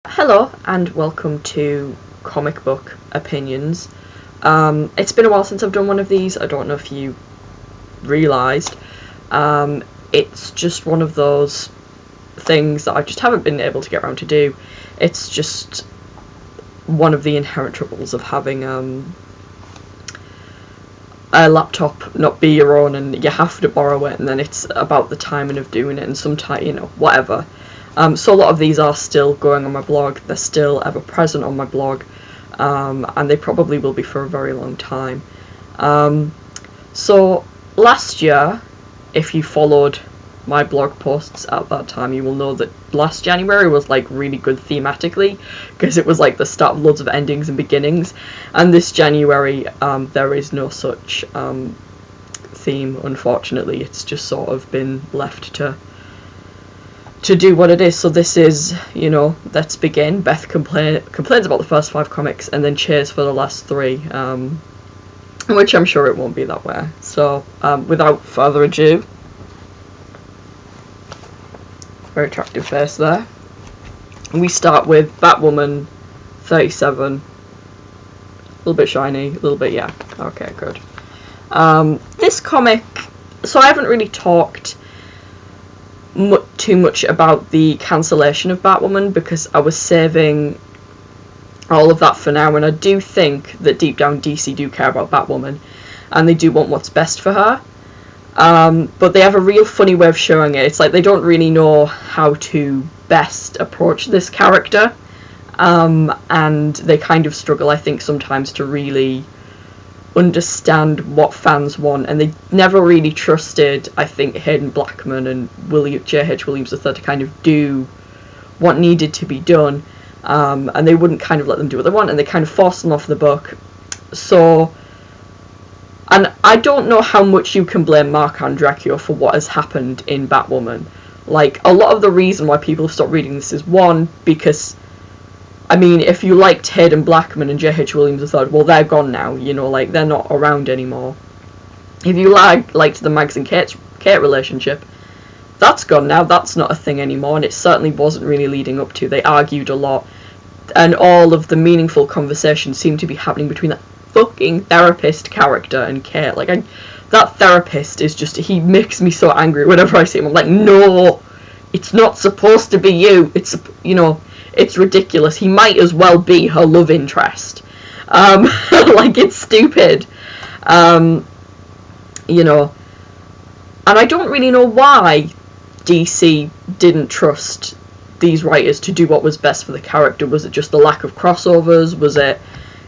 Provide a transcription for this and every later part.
Hello and welcome to Comic Book Opinions. It's been a while since I've done one of these. I don't know if you realised. It's just one of those things that I just haven't been able to get around to do. It's just one of the inherent troubles of having a laptop not be your own, and you have to borrow it, and then it's about the timing of doing it, and sometimes, whatever. So a lot of these are still going on my blog. They're still ever present on my blog, and they probably will be for a very long time. So last year, if you followed my blog posts at that time, you will know that last January was like really good thematically, because it was like the start of loads of endings and beginnings, and this January there is no such theme, unfortunately. It's just sort of been left to do what it is. So this is, let's begin. Beth complains about the first 5 comics and then cheers for the last 3, which I'm sure it won't be that way. So without further ado, very attractive face there, we start with Batwoman 37. A little bit shiny, a little bit, yeah, okay, good. This comic, so I haven't really talked too much about the cancellation of Batwoman, because I was saving all of that for now, and I do think that deep down DC do care about Batwoman and they do want what's best for her, but they have a real funny way of showing it. It's like they don't really know how to best approach this character, and they kind of struggle, I think, sometimes to really understand what fans want, and they never really trusted, I think, Hayden Blackman and J.H. Williams III to kind of do what needed to be done, and they wouldn't kind of let them do what they want, and they kind of forced them off the book. So, and I don't know how much you can blame Mark Andrecchio for what has happened in Batwoman. Like, a lot of the reason why people have stopped reading this is, one, because I mean, if you liked Hayden Blackman and J.H. Williams III, well, they're gone now, like, they're not around anymore. If you liked the Mags and Kate relationship, that's gone now, that's not a thing anymore, and it certainly wasn't really leading up to. They argued a lot, and all of the meaningful conversations seemed to be happening between that fucking therapist character and Kate. Like, that therapist is just, he makes me so angry whenever I see him. I'm like, no, it's not supposed to be you, it's, it's ridiculous. He might as well be her love interest. Like, it's stupid. And I don't really know why DC didn't trust these writers to do what was best for the character. Was it just the lack of crossovers? Was it,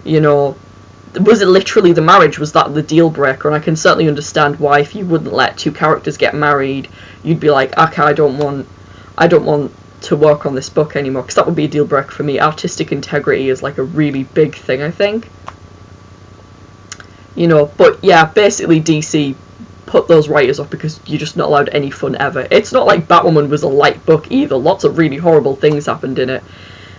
was it literally the marriage? Was that the deal breaker? And I can certainly understand why, if you wouldn't let 2 characters get married, you'd be like, okay, I don't want to work on this book anymore, because that would be a deal breaker for me. Artistic integrity is like a really big thing, I think. But yeah, basically DC put those writers up because you're just not allowed any fun ever. It's not like Batwoman was a light book either. Lots of really horrible things happened in it.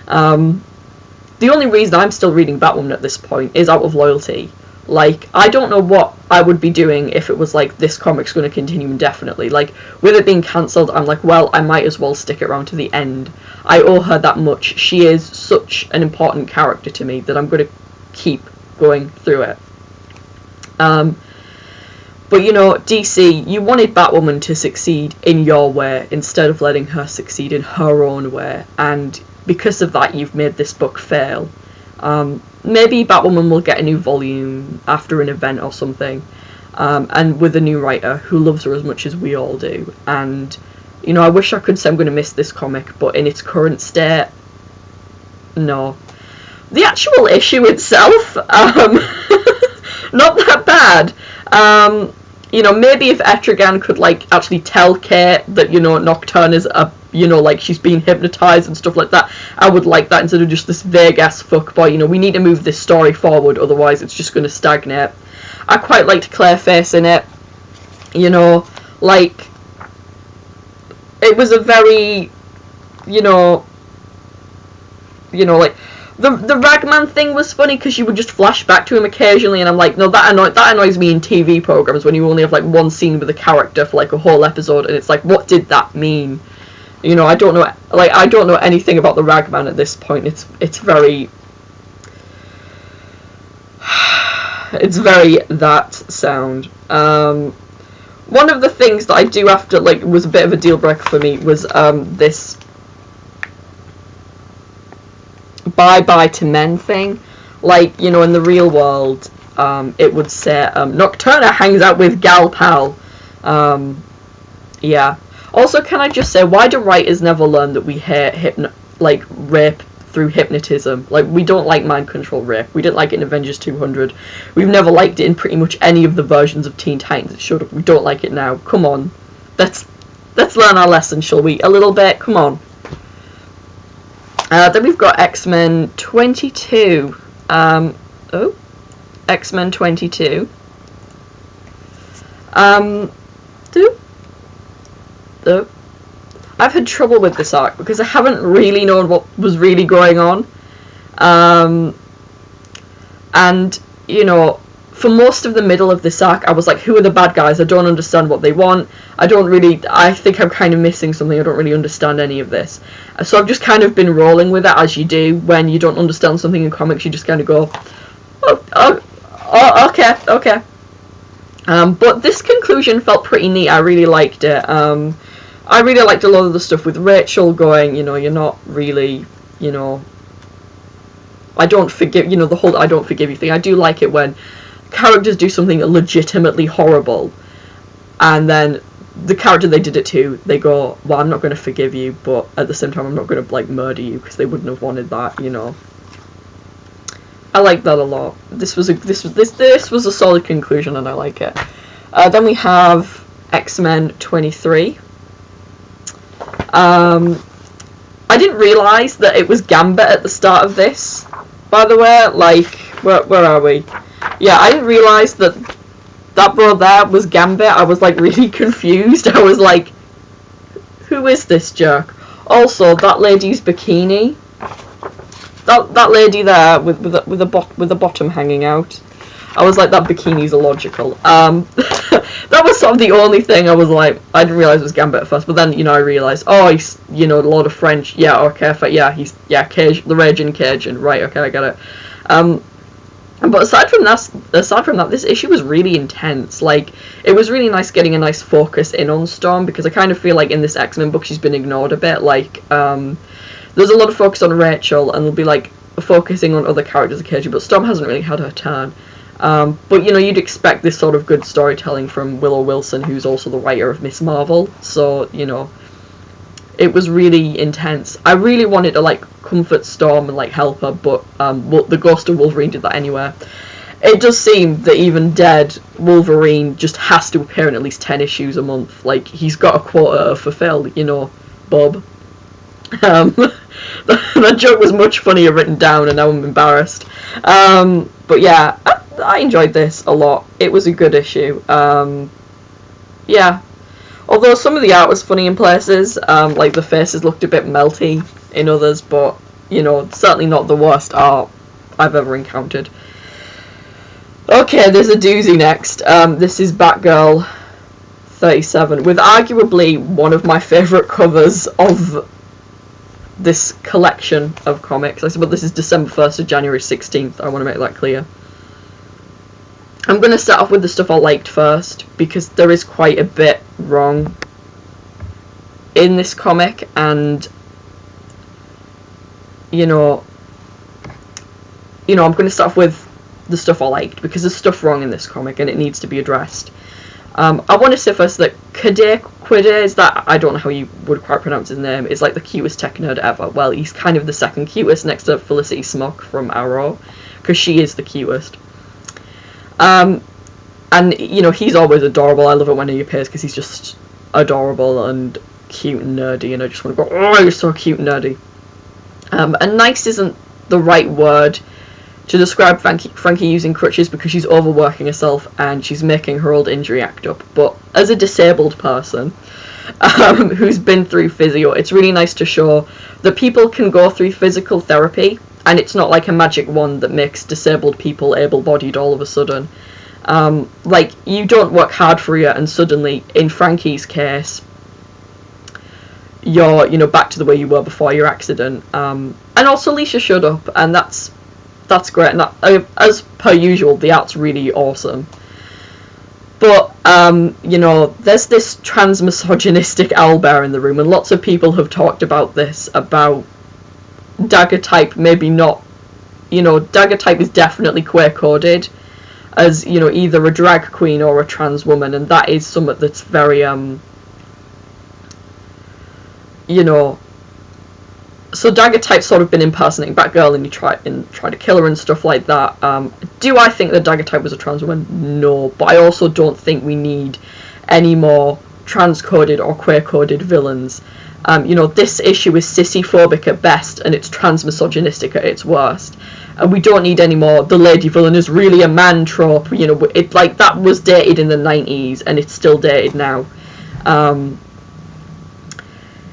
The only reason I'm still reading Batwoman at this point is out of loyalty. Like, I don't know what I would be doing if it was like, this comic's going to continue indefinitely. Like, with it being cancelled, I'm like, well, I might as well stick it around to the end. I owe her that much. She is such an important character to me that I'm going to keep going through it. But, DC, you wanted Batwoman to succeed in your way instead of letting her succeed in her own way. And because of that, you've made this book fail. Maybe Batwoman will get a new volume after an event or something, and with a new writer who loves her as much as we all do. And, I wish I could say I'm going to miss this comic, but in its current state, no. The actual issue itself, not that bad. Maybe if Etrigan could, like, actually tell Kate that, Nocturne is like, she's being hypnotised and stuff like that, I would like that, instead of just this vague-ass fuckboy. We need to move this story forward, otherwise it's just going to stagnate. I quite liked Clayface in it. Like, it was a very, like, the Ragman thing was funny because you would just flash back to him occasionally, and I'm like, no, that annoys me in TV programs when you only have like one scene with a character for like a whole episode, and it's like, what did that mean? You know, I don't know anything about the Ragman at this point. It's very that sound. One of the things that I do have to, like, was a bit of a deal breaker for me was this bye to men thing. Like, you know, in the real world, it would say Nocturna hangs out with gal pal. Yeah. Also, can I just say, why do writers never learn that we hate rape through hypnotism? Like, we don't like mind control rape. We didn't like it in Avengers 200. We've never liked it in pretty much any of the versions of Teen Titans it showed up. We don't like it now. Come on. Let's learn our lesson, shall we? A little bit. Come on. Then we've got X-Men 22. X-Men 22. I've had trouble with this arc because I haven't really known what was really going on. And, you know, for most of the middle of this arc, I was like, who are the bad guys? I don't understand what they want. I think I'm kind of missing something. I don't really understand any of this. So I've just kind of been rolling with it, as you do when you don't understand something in comics. You just kind of go, okay. But this conclusion felt pretty neat. I really liked it. I really liked a lot of the stuff with Rachel going, you know, you're not really, you know, I don't forgive, you know, the whole I don't forgive you thing. I do like it when characters do something legitimately horrible, and then the character they did it to, they go, well, I'm not going to forgive you, but at the same time, I'm not going to, like, murder you, because they wouldn't have wanted that, you know. I like that a lot. This was a solid conclusion, and I like it. Then we have X-Men 23. I didn't realise that it was Gambit at the start of this, by the way. Like, where are we? Yeah, I didn't realise that bro there was Gambit. I was, like, really confused. I was like, who is this jerk? Also, that lady's bikini. That lady there with the bottom hanging out. I was like, that bikini's illogical. That was sort of the only thing I was like, I didn't realise it was Gambit at first, but then, you know, I realised, oh, he's, you know, a lot of French, yeah, okay, he's the Raging Cajun, right, okay, I get it. But aside from that, this issue was really intense. Like, it was really nice getting a nice focus in on Storm, because I kind of feel like in this X-Men book she's been ignored a bit. Like, there's a lot of focus on Rachel, and they'll be, like, focusing on other characters occasionally, but Storm hasn't really had her turn. But, you know, you'd expect this sort of good storytelling from Willow Wilson, who's also the writer of Miss Marvel, so, you know, it was really intense. I really wanted to, like, comfort Storm and, like, help her, but the Ghost of Wolverine did that anyway. It does seem that even dead, Wolverine just has to appear in at least 10 issues a month. Like, he's got a quota to fulfill, you know, Bob. That joke was much funnier written down, and now I'm embarrassed. But yeah, I enjoyed this a lot. It was a good issue. Yeah. Although some of the art was funny in places, like the faces looked a bit melty in others, but, you know, certainly not the worst art I've ever encountered. Okay, there's a doozy next. This is Batgirl 37, with arguably one of my favourite covers of this collection of comics. I suppose this is December 1st to January 16th, I want to make that clear. I'm going to start off with the stuff I liked first, because there is quite a bit wrong in this comic, and, you know, I'm going to start off with the stuff I liked, because there's stuff wrong in this comic, and it needs to be addressed. I want to say first that Quide, is that, I don't know how you would quite pronounce his name, is like the cutest tech nerd ever. Well, he's kind of the second cutest next to Felicity Smock from Arrow, because she is the cutest. And, you know, he's always adorable. I love it when he appears, because he's just adorable and cute and nerdy, and I just want to go, oh, you're so cute and nerdy. And nice isn't the right word to describe Frankie using crutches, because she's overworking herself and she's making her old injury act up. But as a disabled person who's been through physio, it's really nice to show that people can go through physical therapy, and it's not like a magic wand that makes disabled people able-bodied all of a sudden. Like, you don't work hard for you, and suddenly, in Frankie's case, you're, you know, back to the way you were before your accident. And also Alicia showed up, and that's great. And that, as per usual, the art's really awesome. But, you know, there's this trans-misogynistic owlbear in the room, and lots of people have talked about this, about dagger type maybe not, you know, dagger type is definitely queer-coded as, you know, either a drag queen or a trans woman, and that is something that's very, you know, so dagger type's sort of been impersonating Batgirl, and he tried to kill her and stuff like that. Do I think that dagger type was a trans woman? No, but I also don't think we need any more trans-coded or queer-coded villains. You know, this issue is sissy-phobic at best, and it's trans-misogynistic at its worst. And we don't need any more, the lady villain is really a man trope, you know, it, like, that was dated in the 90s, and it's still dated now.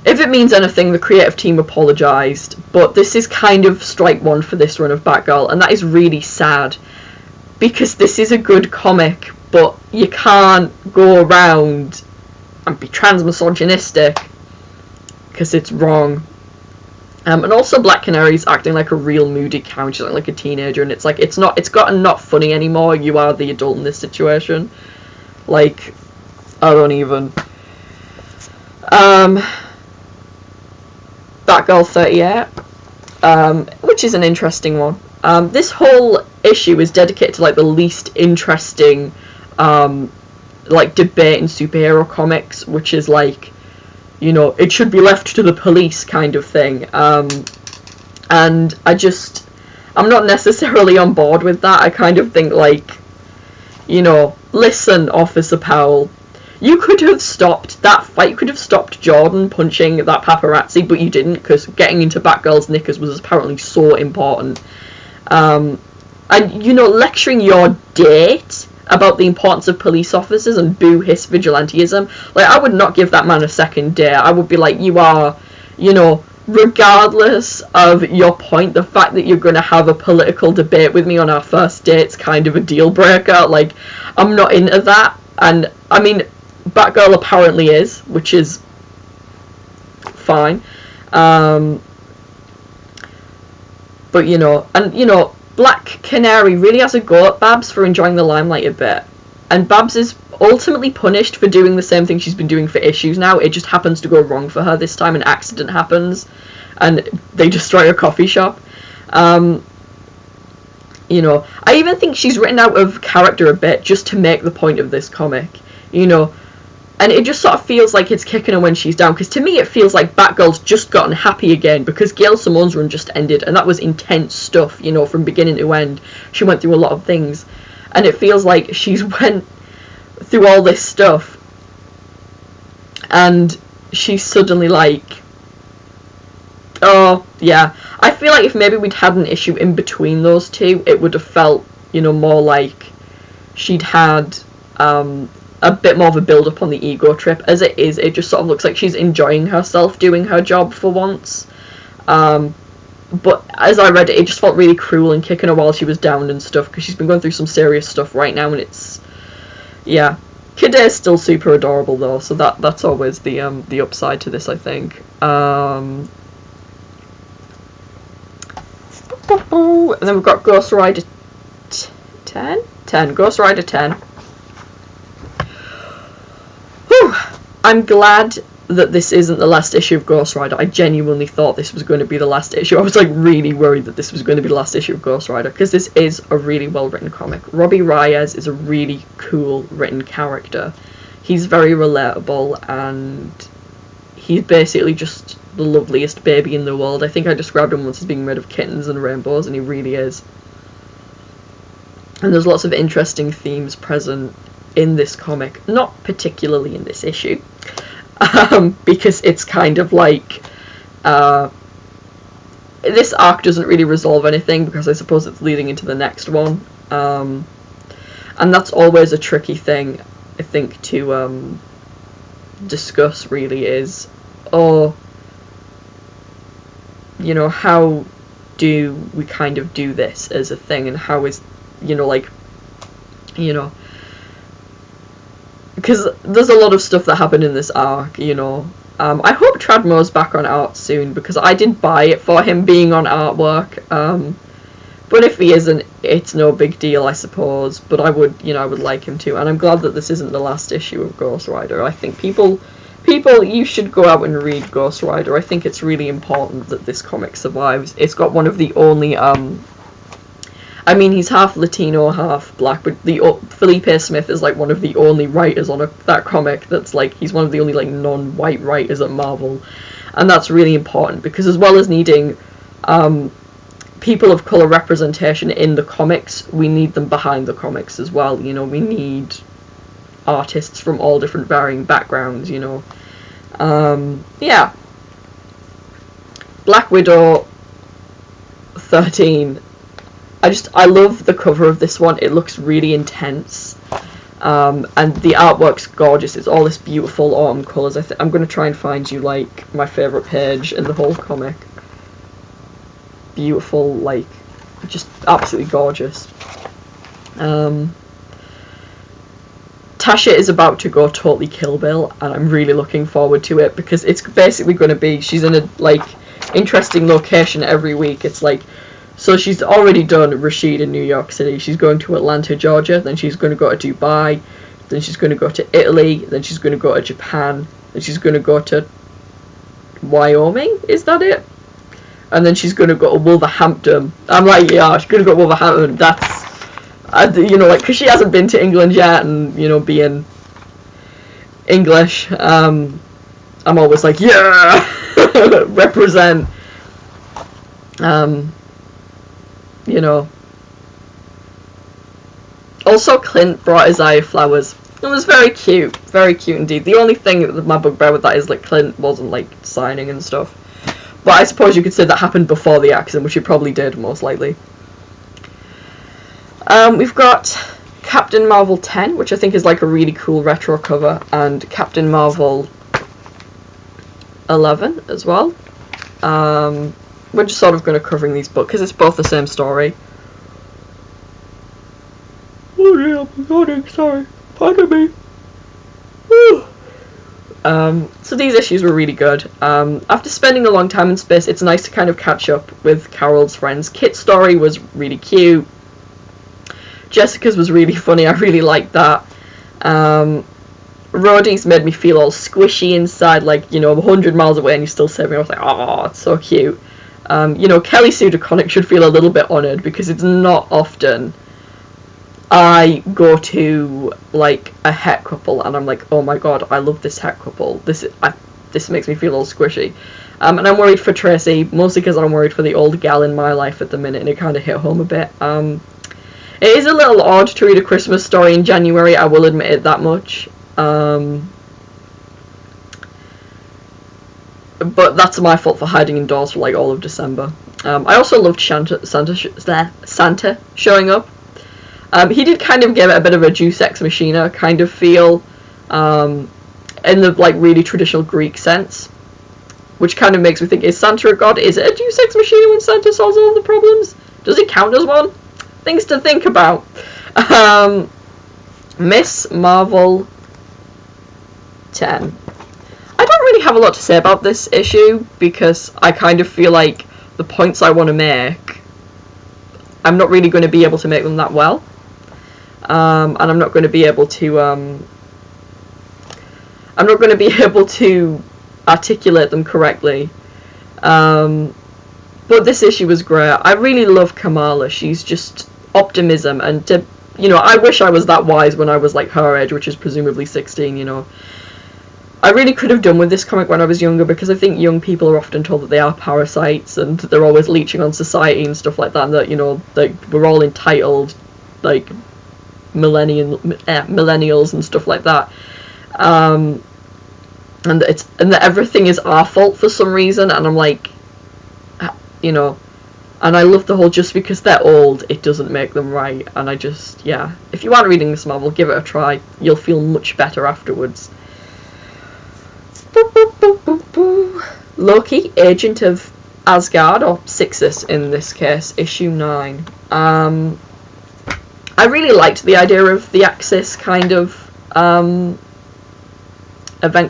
If it means anything, the creative team apologised, but this is kind of strike one for this run of Batgirl, and that is really sad, because this is a good comic, but you can't go around and be trans-misogynistic, because it's wrong. And also Black Canary's acting like a real moody cow, she's like a teenager, and it's like, it's gotten not funny anymore, you are the adult in this situation. Like, I don't even. Batgirl 38, which is an interesting one. This whole issue is dedicated to like the least interesting like debate in superhero comics, which is like, you know, it should be left to the police kind of thing. And I'm not necessarily on board with that. I kind of think like, you know, listen, Officer Powell, you could have stopped that fight, you could have stopped Jordan punching that paparazzi, but you didn't, because getting into Batgirl's knickers was apparently so important. And, you know, lecturing your date about the importance of police officers and boo hiss vigilantism, like, I would not give that man a second date. I would be like, you are, you know, regardless of your point, the fact that you're going to have a political debate with me on our first date's kind of a deal breaker. Like, I'm not into that. And, I mean, Batgirl apparently is, which is fine. But, you know, and, you know, Black Canary really has a go at Babs for enjoying the limelight a bit. And Babs is ultimately punished for doing the same thing she's been doing for issues now. It just happens to go wrong for her this time. An accident happens, and they destroy a coffee shop. You know, I even think she's written out of character a bit just to make the point of this comic. You know, and it just sort of feels like it's kicking her when she's down, because to me it feels like Batgirl's just gotten happy again, because Gail Simone's run just ended, and that was intense stuff, you know, from beginning to end. She went through a lot of things, and it feels like she's went through all this stuff, and she's suddenly like, oh, yeah. I feel like if maybe we'd had an issue in between those two, it would have felt, you know, more like she'd had, a bit more of a build-up on the ego trip. As it is, it just sort of looks like she's enjoying herself doing her job for once. But as I read it, it just felt really cruel and kicking her while she was down and stuff, because she's been going through some serious stuff right now, and it's, yeah. Kid is still super adorable though, so that's always the upside to this, I think. And then we've got Ghost Rider 10? Ghost Rider 10. I'm glad that this isn't the last issue of Ghost Rider. I genuinely thought this was going to be the last issue. I was like really worried that this was going to be the last issue of Ghost Rider, because this is a really well written comic. Robbie Reyes is a really cool written character. He's very relatable, and he's basically just the loveliest baby in the world. I think I described him once as being made of kittens and rainbows, and he really is. And there's lots of interesting themes present in this comic, not particularly in this issue, because it's kind of like, this arc doesn't really resolve anything, because I suppose it's leading into the next one, and that's always a tricky thing, I think, to discuss, really, is, you know, how do we kind of do this as a thing, and how is, you know, like, you know, because there's a lot of stuff that happened in this arc, you know. I hope Tradmore's back on art soon, because I did buy it for him being on artwork. But if he isn't, it's no big deal, I suppose. But I would like him to, and I'm glad that this isn't the last issue of Ghost Rider. I think people, you should go out and read Ghost Rider. I think it's really important that this comic survives. It's got one of the only, I mean, he's half Latino, half black, but Felipe Smith is like one of the only writers on that comic that's like, he's one of the only like non-white writers at Marvel, and that's really important, because as well as needing people of colour representation in the comics, we need them behind the comics as well. You know, we need artists from all different varying backgrounds, you know. Yeah. Black Widow 13. I love the cover of this one. It looks really intense. And the artwork's gorgeous. It's all this beautiful autumn colours. I'm going to try and find you, like, my favourite page in the whole comic. Beautiful, like, just absolutely gorgeous. Tasha is about to go totally Kill Bill, and I'm really looking forward to it, because it's basically going to be, she's in a, like, interesting location every week. It's like, so she's already done Rashid in New York City, she's going to Atlanta, Georgia, then she's going to go to Dubai, then she's going to go to Italy, then she's going to go to Japan, then she's going to go to Wyoming, is that it? And then she's going to go to Wolverhampton. I'm like, yeah, she's going to go to Wolverhampton, that's, you know, like, because she hasn't been to England yet, and, you know, being English, I'm always like, yeah, represent, you know. Also, Clint brought Isaiah flowers. It was very cute indeed. The only thing that my bugbear with that is, like, Clint wasn't, like, signing and stuff. But I suppose you could say that happened before the accident, which it probably did, most likely. We've got Captain Marvel 10, which I think is, like, a really cool retro cover, and Captain Marvel 11 as well. We're just sort of going to covering these books, because it's both the same story. Oh yeah, I'm yawning, sorry. Pardon me. So these issues were really good. After spending a long time in space, it's nice to kind of catch up with Carol's friends. Kit's story was really cute. Jessica's was really funny, I really liked that. Rhodey's made me feel all squishy inside, like, you know, 100 miles away and you still save me. I was like, oh, it's so cute. You know, Kelly Sue DeConnick should feel a little bit honoured, because it's not often I go to, like, a het couple and I'm like, oh my god, I love this het couple. This makes me feel all squishy. And I'm worried for Tracy, mostly because I'm worried for the old gal in my life at the minute, and it kind of hit home a bit. It is a little odd to read a Christmas story in January, I will admit it that much. But that's my fault for hiding indoors for, like, all of December. I also loved Santa showing up. He did kind of give it a bit of a Deus Ex Machina kind of feel, in the, like, really traditional Greek sense, which kind of makes me think, is Santa a god? Is it a Deus Ex Machina when Santa solves all the problems? Does it count as one? Things to think about. Miss Marvel 10. I don't really have a lot to say about this issue, because I kind of feel like the points I want to make, I'm not really going to be able to make them that well. And I'm not going to be able to articulate them correctly. But this issue was great. I really love Kamala. She's just optimism, and you know, I wish I was that wise when I was, like, her age, which is presumably 16, you know. I really could have done with this comic when I was younger, because I think young people are often told that they are parasites and they're always leeching on society and stuff like that, and that, you know, like, we're all entitled, like, millennials and stuff like that, and that everything is our fault for some reason. And I'm like, you know, and I love the whole, just because they're old, it doesn't make them right. And I just, yeah, if you aren't reading this novel, give it a try. You'll feel much better afterwards. Loki, Agent of Asgard, or Sixus in this case, issue 9. I really liked the idea of the Axis kind of event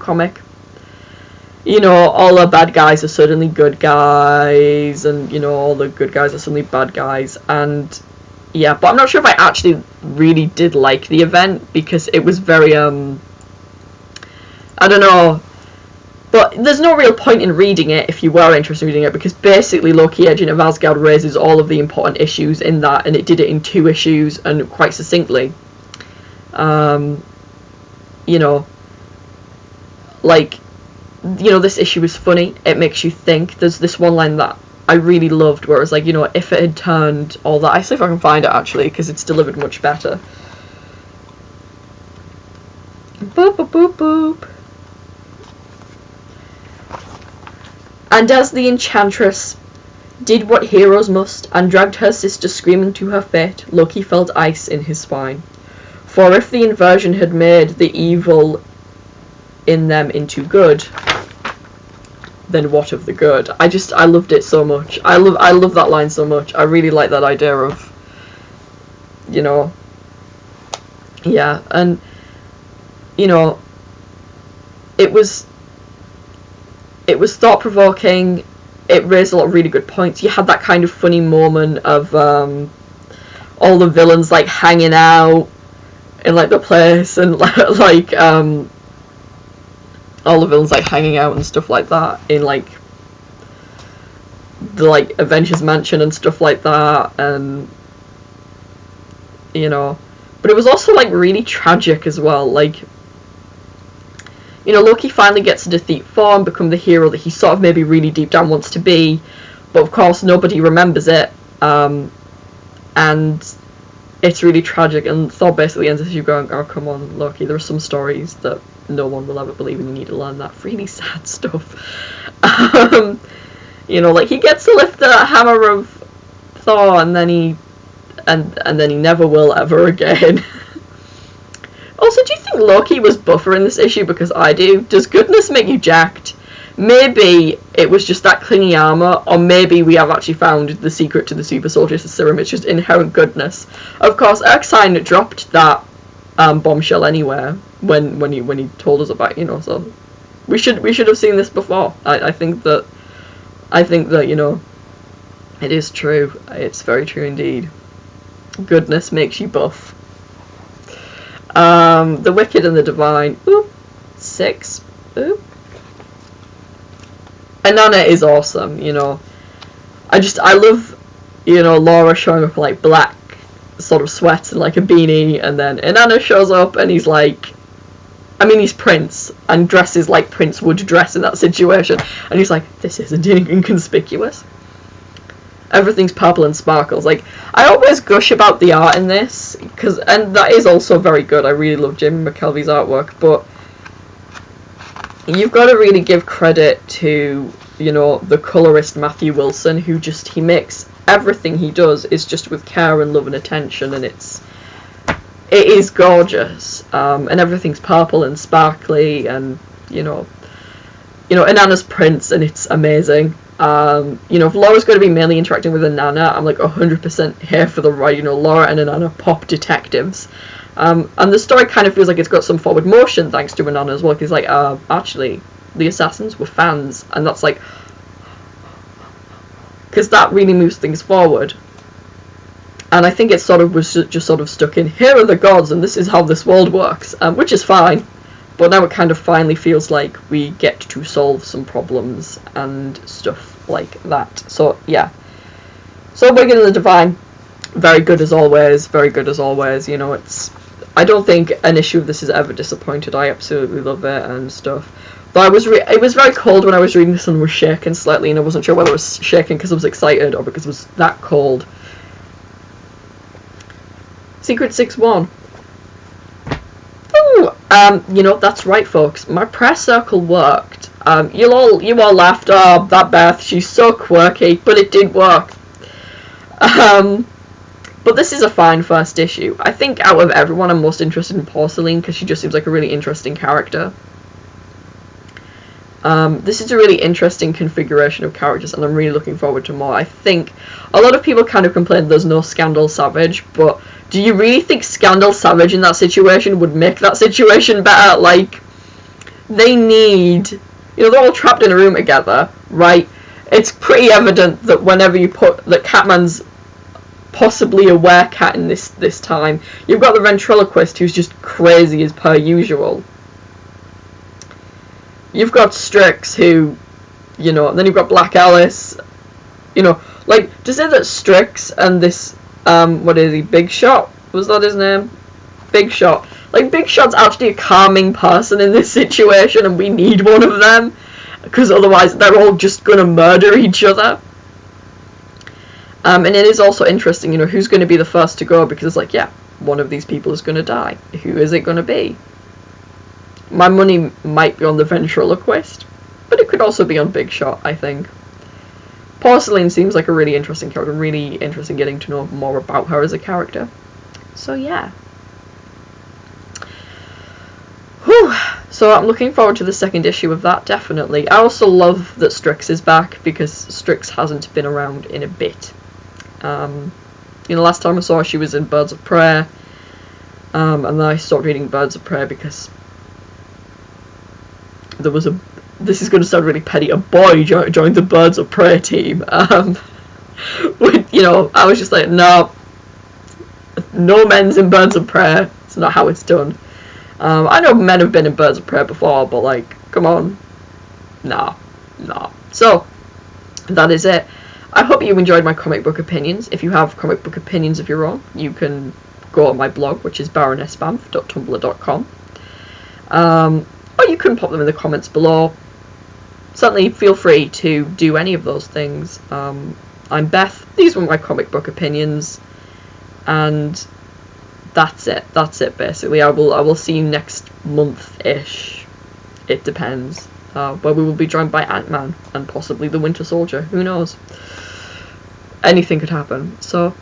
comic. You know, all the bad guys are suddenly good guys, and, you know, all the good guys are suddenly bad guys, and, yeah, but I'm not sure if I actually really did like the event, because it was very, I don't know, but there's no real point in reading it if you were interested in reading it, because basically Loki, Agent of Asgard raises all of the important issues in that, and it did it in 2 issues, and quite succinctly. You know, like, you know, this issue is funny, it makes you think. There's this one line that I really loved where it was like, you know, if it had turned all that, I see if I can find it actually, because it's delivered much better. Boop boop boop boop. And as the Enchantress did what heroes must, and dragged her sister screaming to her fate, Loki felt ice in his spine. For if the inversion had made the evil in them into good, then what of the good? I loved it so much. I love that line so much. I really like that idea of, you know, yeah, and, you know, it was thought-provoking, it raised a lot of really good points. You had that kind of funny moment of all the villains, like, hanging out in, like, the place, and, like, all the villains, like, hanging out and stuff like that in, like, the, like, Avengers Mansion and stuff like that, and, you know, but it was also, like, really tragic as well. Like, you know, Loki finally gets to defeat Thor and become the hero that he sort of maybe really deep down wants to be, but of course nobody remembers it, and it's really tragic, and Thor basically ends the issue going, oh, come on, Loki, there are some stories that no one will ever believe, and you need to learn that. Really sad stuff. You know, like, he gets to lift the hammer of Thor, and then he never will ever again. Also, do you think Loki was buffer in this issue? Because I do. Does goodness make you jacked? Maybe it was just that clingy armour, or maybe we have actually found the secret to the super soldier serum. It's just inherent goodness. Of course, Erskine dropped that bombshell anywhere when he told us about, you know, so we should have seen this before. I think that you know, it is true. It's very true indeed. Goodness makes you buff. The Wicked and the Divine. Oop. 6. Oop. Inanna is awesome, you know. I love, you know, Laura showing up like black sort of sweats and like a beanie, and then Inanna shows up and he's like, I mean, he's Prince and dresses like Prince would dress in that situation, and he's like, this isn't inconspicuous. Everything's purple and sparkles. Like, I always gush about the art in this, and that is also very good. I really love Jamie McKelvey's artwork, but you've got to really give credit to, you know, the colorist Matthew Wilson, who he makes everything he does is just with care and love and attention, and it is gorgeous, and everything's purple and sparkly, and you know, Inanna's Prince, and it's amazing. You know, if Laura's going to be mainly interacting with Inanna, I'm like 100% here for the right, you know, Laura and Inanna pop detectives. And the story kind of feels like it's got some forward motion thanks to Inanna as well, because like, actually, the assassins were fans, and that's like, because that really moves things forward. And I think it sort of was just sort of stuck in, here are the gods, and this is how this world works, which is fine. But now it kind of finally feels like we get to solve some problems and stuff like that. So, yeah. So, Wicked and the Divine, very good as always, very good as always. You know, I don't think an issue of this has ever disappointed. I absolutely love it and stuff. But it was very cold when I was reading this and was shaking slightly, and I wasn't sure whether it was shaking because I was excited or because it was that cold. Secret 6-1. You know, that's right, folks. My press circle worked. You all laughed. Oh, that Beth, she's so quirky, but it did work. But this is a fine first issue. I think out of everyone, I'm most interested in Porcelain because she just seems like a really interesting character. This is a really interesting configuration of characters, and I'm really looking forward to more. I think a lot of people kind of complain there's no Scandal Savage, but do you really think Scandal Savage in that situation would make that situation better? Like, they need, you know, they're all trapped in a room together, right? It's pretty evident that whenever you put that Catman's possibly a werecat in this time, you've got the ventriloquist who's just crazy as per usual. You've got Strix who, you know, and then you've got Black Alice, you know, like, to say that Strix and this, what is he, Big Shot? Was that his name? Big Shot. Like, Big Shot's actually a calming person in this situation, and we need one of them, because otherwise they're all just gonna murder each other. And it is also interesting, you know, who's going to be the first to go, because it's like, yeah, one of these people is going to die. Who is it going to be? My money might be on the ventriloquist, but it could also be on Big Shot, I think. Porcelain seems like a really interesting character, really interesting getting to know more about her as a character. So yeah. Whew. So I'm looking forward to the second issue of that, definitely. I also love that Strix is back, because Strix hasn't been around in a bit. You know, last time I saw her, she was in Birds of Prey, and then I stopped reading Birds of Prey because there was a, this is going to sound really petty, a boy joined the Birds of Prey team. With, you know, I was just like, no men's in Birds of Prey, it's not how it's done. I know men have been in Birds of Prey before, but like, come on, nah. So, that is it. I hope you enjoyed my comic book opinions. If you have comic book opinions of your own, you can go on my blog, which is baronessbamf.tumblr.com. Or you can pop them in the comments below. Certainly feel free to do any of those things. I'm Beth. These were my comic book opinions. And that's it. That's it, basically. I will see you next month-ish. It depends. Where we will be joined by Ant-Man and possibly the Winter Soldier. Who knows? Anything could happen. So,